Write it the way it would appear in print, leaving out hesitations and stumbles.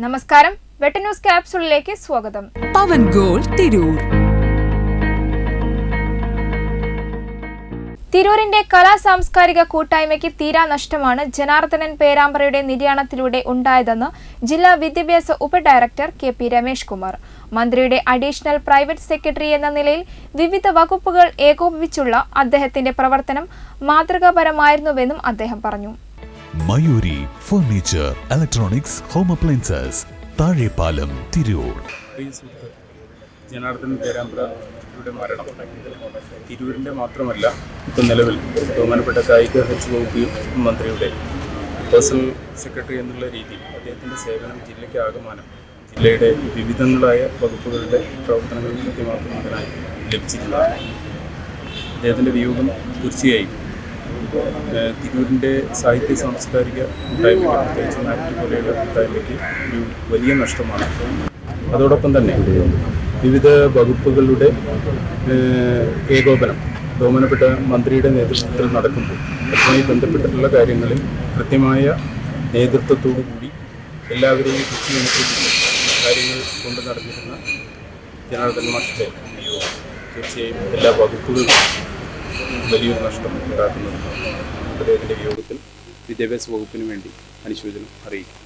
നമസ്കാരം, വെട്ട ന്യൂസ് ക്യാപ്സൂളിലേക്ക് സ്വാഗതം. പവൻ ഗോൾഡ് തിരൂർ. തിരൂരിന്റെ കലാ സാംസ്കാരിക കൂട്ടായ്മയ്ക്ക് തീരാ നഷ്ടമാണ് ജനാർദ്ദനൻ പേരാമ്പ്രയുടെ നിര്യാണത്തിലൂടെ ഉണ്ടായതെന്ന് ജില്ലാ വിദ്യാഭ്യാസ ഉപഡയറക്ടർ കെ.പി. രമേഷ് കുമാർ. മന്ത്രിയുടെ അഡീഷണൽ പ്രൈവറ്റ് സെക്രട്ടറി എന്ന നിലയിൽ വിവിധ വകുപ്പുകൾ ഏകോപിപ്പിച്ചുള്ള അദ്ദേഹത്തിന്റെ പ്രവർത്തനം മാതൃകാപരമായിരുന്നുവെന്നും അദ്ദേഹം പറഞ്ഞു. Mayuri furniture, electronics, home appliances, Thazhepalam, Tirur. Janardhanan പേരാമ്പ്രയുടെ മരണം തിരൂരിൻ്റെ മാത്രമല്ല, ഇപ്പം നിലവിൽ ബഹുമാനപ്പെട്ട കായിക വകുപ്പ് മന്ത്രിയുടെ പേഴ്സണൽ സെക്രട്ടറി എന്നുള്ള രീതിയിൽ അദ്ദേഹത്തിൻ്റെ സേവനം ജില്ലയ്ക്ക് ആകമാനം ജില്ലയുടെ വിവിധങ്ങളായ വകുപ്പുകളുടെ പ്രവർത്തനങ്ങൾ കൃത്യമാക്കുന്നതിനായി ലഭിച്ചിട്ടുള്ളതാണ്. അദ്ദേഹത്തിൻ്റെ വിയോഗം തീർച്ചയായും തിരൂരിൻ്റെ സാഹിത്യ സാംസ്കാരിക കൂട്ടായ്മയ്ക്ക്, പ്രത്യേകിച്ച് നാറ്റ് പോലെയുള്ള കൂട്ടായ്മയ്ക്ക് ഒരു വലിയ നഷ്ടമാണ്. അതോടൊപ്പം തന്നെ വിവിധ വകുപ്പുകളുടെ ഏകോപനം ബഹുമാനപ്പെട്ട മന്ത്രിയുടെ നേതൃത്വത്തിൽ നടക്കുമ്പോൾ അതുമായി ബന്ധപ്പെട്ടിട്ടുള്ള കാര്യങ്ങളിൽ കൃത്യമായ നേതൃത്വത്തോടു കൂടി എല്ലാവരെയും കുത്തിയുണർത്തിയിട്ടുള്ള കാര്യങ്ങൾ കൊണ്ട് നടന്നിരുന്ന ജനാർദ്ദനൻ മാഷിൻ്റെ വിയോഗം തീർച്ചയായും എല്ലാ വകുപ്പുകൾക്കും വലിയൊരു നഷ്ടം ഉണ്ടാക്കുന്നതാണ്. അദ്ദേഹത്തിൻ്റെ വിയോഗത്തിൽ വിദ്യാഭ്യാസ വകുപ്പിന് വേണ്ടി അനുശോചനം അറിയിക്കും.